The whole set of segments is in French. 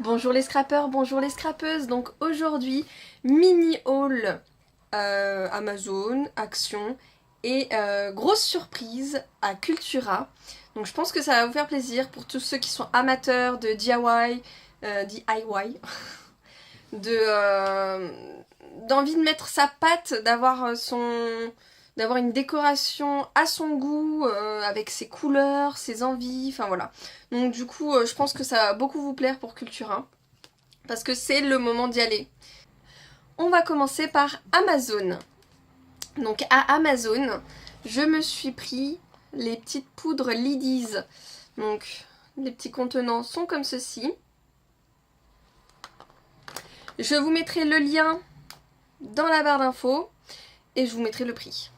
Bonjour les scrappeurs, bonjour les scrappeuses. Donc aujourd'hui, mini haul Amazon, Action et grosse surprise à Cultura. Donc je pense que ça va vous faire plaisir pour tous ceux qui sont amateurs de DIY, DIY, d'envie de mettre sa patte, d'avoir une décoration à son goût, avec ses couleurs, ses envies, enfin voilà. Donc du coup, je pense que ça va beaucoup vous plaire pour Cultura, parce que c'est le moment d'y aller. On va commencer par Amazon. Donc à Amazon, je me suis pris les petites poudres Liddy's. Donc les petits contenants sont comme ceci. Je vous mettrai le lien dans la barre d'infos et je vous mettrai le prix.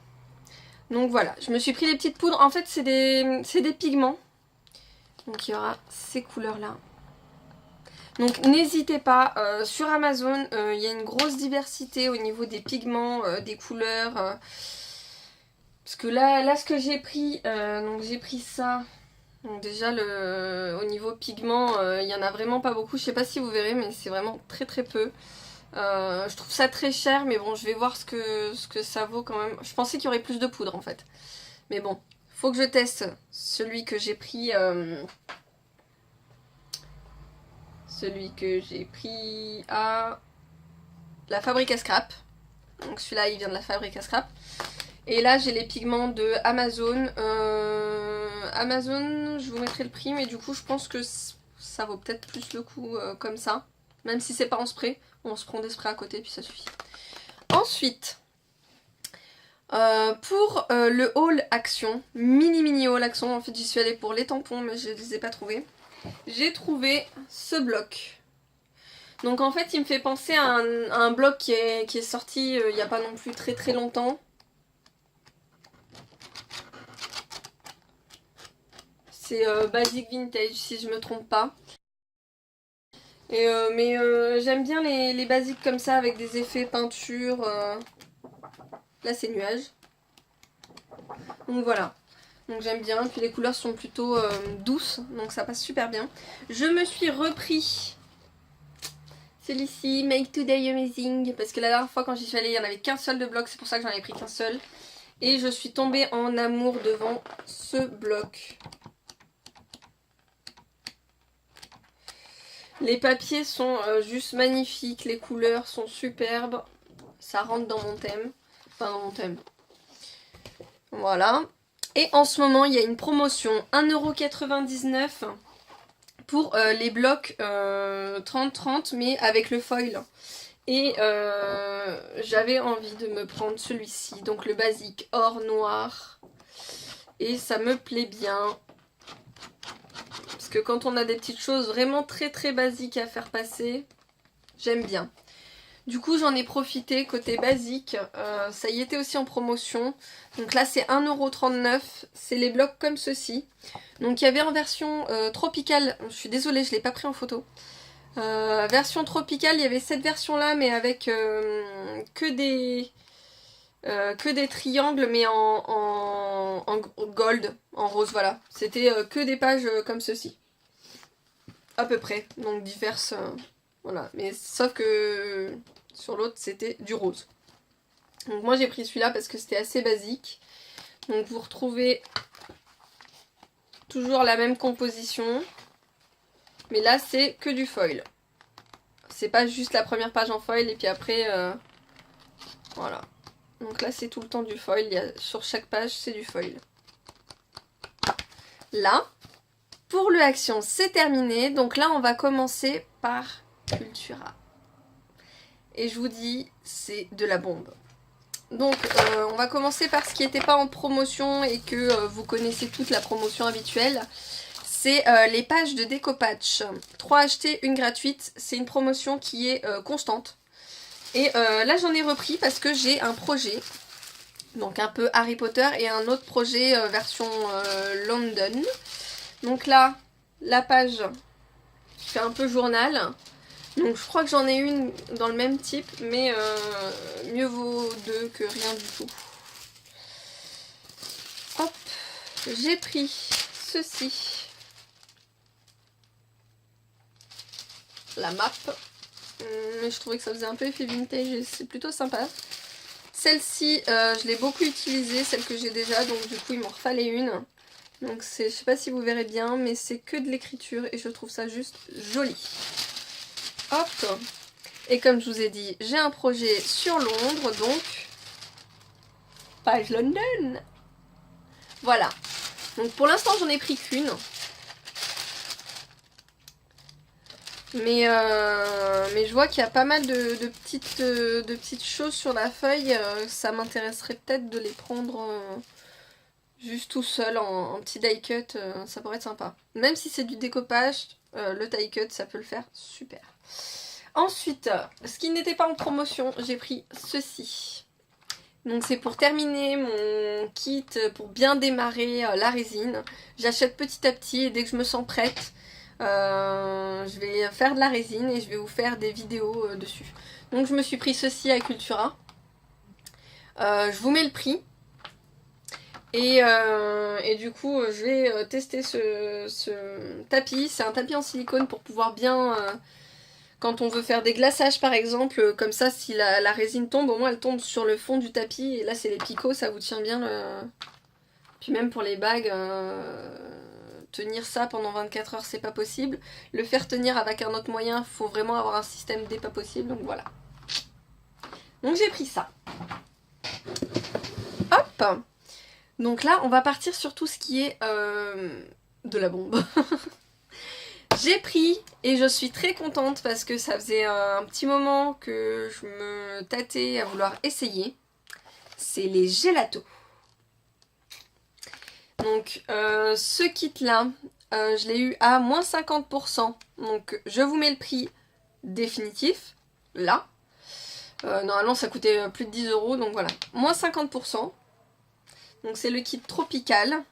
Donc voilà, je me suis pris les petites poudres. En fait, c'est des pigments. Donc il y aura ces couleurs-là. Donc n'hésitez pas, sur Amazon, il y a une grosse diversité au niveau des pigments, des couleurs. Parce que là ce que j'ai pris, donc j'ai pris ça. Donc déjà, au niveau pigment, il y en a vraiment pas beaucoup. Je sais pas si vous verrez, mais c'est vraiment très très peu. Je trouve ça très cher, mais bon, je vais voir ce que ça vaut quand même. Je pensais qu'il y aurait plus de poudre en fait. Mais bon, faut que je teste celui que j'ai pris. Celui que j'ai pris à la Fabrique à Scrap. Donc celui-là, il vient de la Fabrique à Scrap. Et là, j'ai les pigments de Amazon. Amazon, je vous mettrai le prix, mais du coup, je pense que ça vaut peut-être plus le coup comme ça. Même si c'est pas en spray, on se prend des sprays à côté, puis ça suffit. Ensuite, pour le haul Action, mini haul Action, en fait, j'y suis allée pour les tampons, mais je les ai pas trouvés. J'ai trouvé ce bloc. Donc en fait, il me fait penser à un bloc qui est sorti il n'y a pas non plus très très longtemps. C'est Basic Vintage, si je me trompe pas. Mais j'aime bien les basiques comme ça, avec des effets peinture. Là, c'est nuage. Donc voilà. Donc j'aime bien. Puis les couleurs sont plutôt douces, donc ça passe super bien. Je me suis repris celui-ci, Make Today Amazing, parce que la dernière fois quand j'y suis allée, il n'y en avait qu'un seul de bloc, c'est pour ça que j'en avais pris qu'un seul. Et je suis tombée en amour devant ce bloc. Les papiers sont juste magnifiques, les couleurs sont superbes. Ça rentre dans mon thème. Enfin, dans mon thème. Voilà. Et en ce moment, il y a une promotion 1,99 € pour les blocs 30-30, mais avec le foil. Et j'avais envie de me prendre celui-ci, donc le basique or noir. Et ça me plaît bien. Parce que quand on a des petites choses vraiment très très basiques à faire passer, j'aime bien. Du coup, j'en ai profité côté basique. Ça y était aussi en promotion. Donc là, c'est 1,39 €. C'est les blocs comme ceci. Donc il y avait en version tropicale. Je suis désolée, je ne l'ai pas pris en photo. Version tropicale, il y avait cette version-là, mais avec que des triangles, mais en gold, en rose, voilà. C'était que des pages comme ceci. À peu près. Donc diverses. Voilà. Mais sauf que sur l'autre, c'était du rose. Donc moi, j'ai pris celui-là parce que c'était assez basique. Donc vous retrouvez toujours la même composition. Mais là, c'est que du foil. C'est pas juste la première page en foil et puis après... voilà. Donc là, c'est tout le temps du foil. Sur chaque page, c'est du foil. Là, pour le Action, c'est terminé. Donc là, on va commencer par Cultura. Et je vous dis, c'est de la bombe. Donc, on va commencer par ce qui n'était pas en promotion et que vous connaissez toute la promotion habituelle. C'est les pages de déco-patch. 3 achetées, 1 gratuite. C'est une promotion qui est constante. Et là, j'en ai repris parce que j'ai un projet. Donc, un peu Harry Potter et un autre projet version London. Donc là, la page fait un peu journal. Donc je crois que j'en ai une dans le même type, mais mieux vaut deux que rien du tout. Hop, j'ai pris ceci. la map. Mais je trouvais que ça faisait un peu effet vintage et c'est plutôt sympa. Celle-ci, je l'ai beaucoup utilisée, celle que j'ai déjà, donc du coup il m'en refallait une. Donc je sais pas si vous verrez bien, mais c'est que de l'écriture et je trouve ça juste joli. Hop. Et comme je vous ai dit, j'ai un projet sur Londres, donc page London. Voilà. Donc pour l'instant j'en ai pris qu'une. Mais je vois qu'il y a pas mal de petites choses sur la feuille. Ça m'intéresserait peut-être de les prendre juste tout seul en petit die cut. Ça pourrait être sympa. Même si c'est du découpage, le die cut ça peut le faire super. Ensuite, ce qui n'était pas en promotion, j'ai pris ceci. Donc c'est pour terminer mon kit, pour bien démarrer la résine. J'achète petit à petit et dès que je me sens prête, je vais faire de la résine et je vais vous faire des vidéos dessus. Donc je me suis pris ceci à Cultura. Je vous mets le prix. Et du coup je vais tester ce tapis. C'est un tapis en silicone pour pouvoir bien... quand on veut faire des glaçages par exemple, comme ça si la résine tombe, au moins elle tombe sur le fond du tapis. Et là c'est les picots, ça vous tient bien le... Puis même pour les bagues... tenir ça pendant 24 heures c'est pas possible. Le faire tenir avec un autre moyen, faut vraiment avoir un système D pas possible, donc voilà. Donc j'ai pris ça. Hop. Donc là on va partir sur tout ce qui est de la bombe. J'ai pris et je suis très contente parce que ça faisait un petit moment que je me tâtais à vouloir essayer. C'est les gelatos. Donc ce kit là, je l'ai eu à moins 50%. Donc je vous mets le prix définitif, là. Normalement ça coûtait plus de 10 €, donc voilà. Moins 50%. Donc c'est le kit tropical.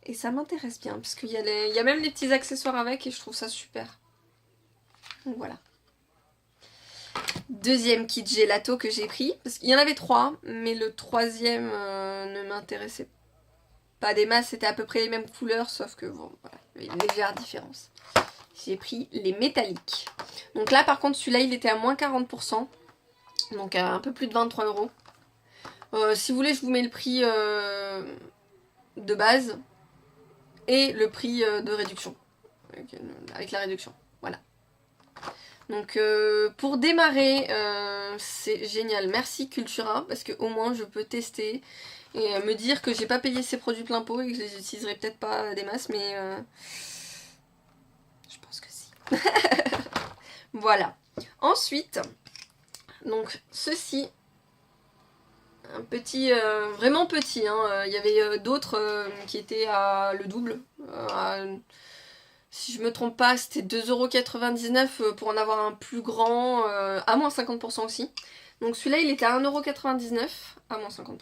Et ça m'intéresse bien, parce qu'il y a même les petits accessoires avec et je trouve ça super. Donc voilà. Deuxième kit gelato que j'ai pris. Parce qu'il y en avait 3, mais le troisième ne m'intéressait pas des masses. C'était à peu près les mêmes couleurs, sauf que bon, voilà, il y avait une légère différence. J'ai pris les métalliques. Donc là par contre celui-là il était à moins 40%. Donc à un peu plus de 23 €. Si vous voulez je vous mets le prix de base. Et le prix de réduction. Avec la réduction. Voilà. Donc pour démarrer, c'est génial. Merci Cultura. Parce que au moins je peux tester. Et me dire que j'ai pas payé ces produits plein pot. Et que je les utiliserai peut-être pas des masses. Mais je pense que si. Voilà. Ensuite. Donc ceci. Un petit, vraiment petit, hein. Il y avait d'autres qui étaient à le double. Si je me trompe pas, c'était 2,99 € pour en avoir un plus grand, à moins 50% aussi. Donc celui-là, il était à 1,99 € à moins 50%.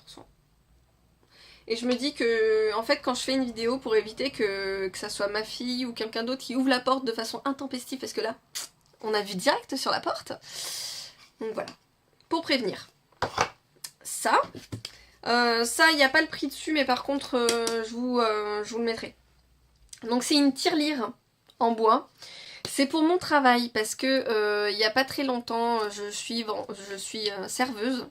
Et je me dis que, en fait, quand je fais une vidéo, pour éviter que ça soit ma fille ou quelqu'un d'autre qui ouvre la porte de façon intempestive, parce que là, on a vu direct sur la porte. Donc voilà, pour prévenir. Ça, il n'y a pas le prix dessus, mais par contre, je vous le mettrai. Donc c'est une tirelire en bois. C'est pour mon travail, parce que il n'y a pas très longtemps, je suis serveuse.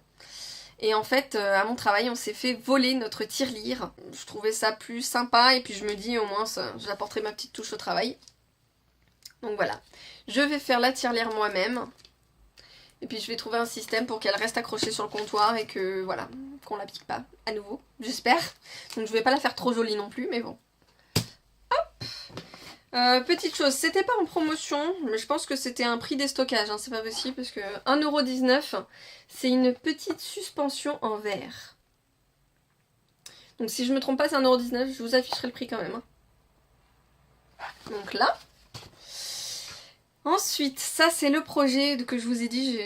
Et en fait, à mon travail, on s'est fait voler notre tirelire. Je trouvais ça plus sympa, et puis je me dis, au moins, j'apporterai ma petite touche au travail. Donc voilà. Je vais faire la tirelire moi-même. Et puis je vais trouver un système pour qu'elle reste accrochée sur le comptoir et que, voilà, qu'on la pique pas à nouveau, j'espère. Donc je vais pas la faire trop jolie non plus, mais bon. Hop. Petite chose, c'était pas en promotion, mais je pense que c'était un prix déstockage, hein, c'est pas possible, parce que 1,19 €, c'est une petite suspension en verre. Donc si je me trompe pas, c'est 1,19 €, je vous afficherai le prix quand même. Donc là... Ensuite, ça c'est le projet que je vous ai dit,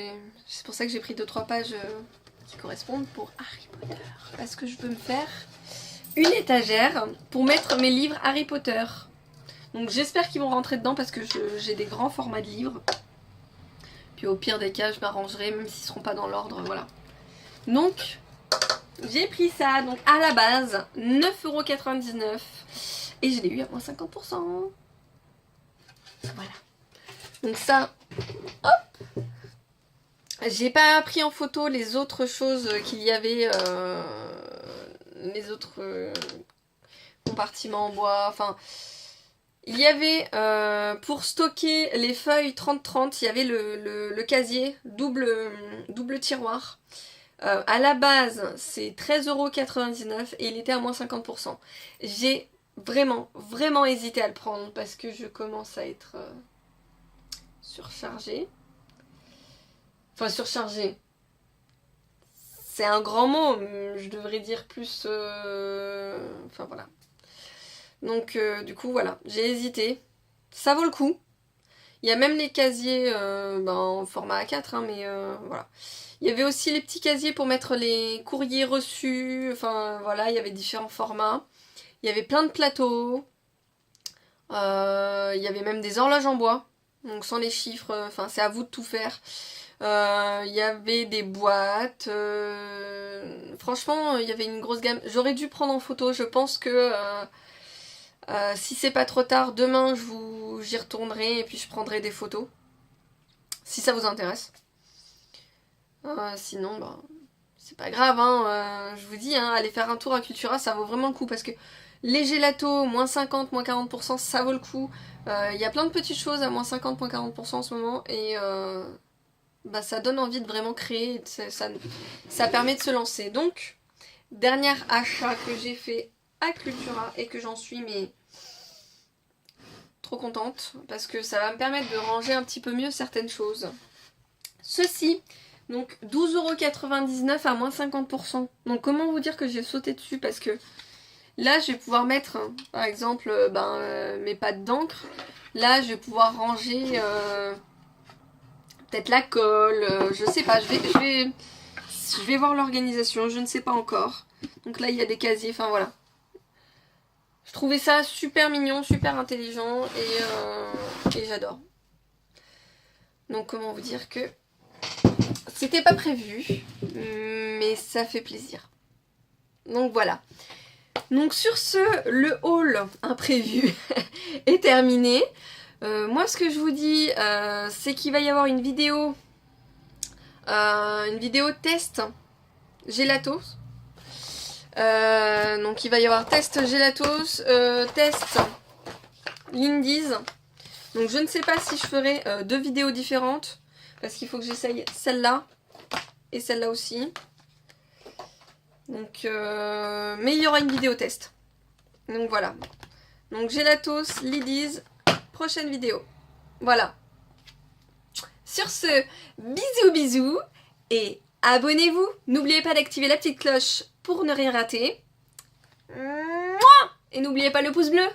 c'est pour ça que j'ai pris 2-3 pages qui correspondent pour Harry Potter. Parce que je veux me faire une étagère pour mettre mes livres Harry Potter. Donc j'espère qu'ils vont rentrer dedans parce que j'ai des grands formats de livres. Puis au pire des cas, je m'arrangerai même s'ils ne seront pas dans l'ordre, voilà. Donc, j'ai pris ça, donc à la base, 9,99 € et je l'ai eu à moins 50%. Voilà. Donc ça, hop. J'ai pas pris en photo les autres choses qu'il y avait, les autres compartiments en bois, enfin... Il y avait, pour stocker les feuilles 30-30, il y avait le casier, double tiroir. À la base, c'est 13,99€ et il était à moins 50%. J'ai vraiment hésité à le prendre parce que je commence à être surchargée. Enfin, surchargée. C'est un grand mot, je devrais dire plus... Enfin, voilà. Donc, du coup, voilà, j'ai hésité. Ça vaut le coup. Il y a même les casiers en format A4, hein, mais voilà. Il y avait aussi les petits casiers pour mettre les courriers reçus. Enfin, voilà, il y avait différents formats. Il y avait plein de plateaux. Il y avait même des horloges en bois. Donc, sans les chiffres, enfin, c'est à vous de tout faire. Il y avait des boîtes. Franchement, il y avait une grosse gamme. J'aurais dû prendre en photo. Je pense que... si c'est pas trop tard, demain j'y retournerai et puis je prendrai des photos. Si ça vous intéresse. Sinon, bah, c'est pas grave, hein. Je vous dis, hein, allez faire un tour à Cultura, ça vaut vraiment le coup parce que les gélatos, moins 50, moins 40%, ça vaut le coup. Il y a plein de petites choses à moins 50, moins 40% en ce moment et bah, ça donne envie de vraiment créer. Ça permet de se lancer. Donc, dernier achat que j'ai fait à Cultura et que j'en suis mais trop contente parce que ça va me permettre de ranger un petit peu mieux certaines choses. Ceci, donc 12,99€ à moins 50%. Donc comment vous dire que j'ai sauté dessus parce que là je vais pouvoir mettre par exemple mes pattes d'encre. Là je vais pouvoir ranger peut-être la colle, je sais pas, je vais voir l'organisation, je ne sais pas encore. Donc là il y a des casiers, enfin voilà. Je trouvais ça super mignon, super intelligent et j'adore. Donc comment vous dire que c'était pas prévu, mais ça fait plaisir. Donc voilà. Donc sur ce, le haul imprévu est terminé. Moi ce que je vous dis, c'est qu'il va y avoir une vidéo test Gelatos. Donc il va y avoir test Gelatos, test Lindy's. Donc je ne sais pas si je ferai 2 vidéos différentes. Parce qu'il faut que j'essaye celle-là et celle-là aussi. Donc, mais il y aura une vidéo test. Donc voilà. Donc Gelatos, Lindy's, prochaine vidéo. Voilà. Sur ce, bisous et abonnez-vous. N'oubliez pas d'activer la petite cloche pour ne rien rater. Et n'oubliez pas le pouce bleu.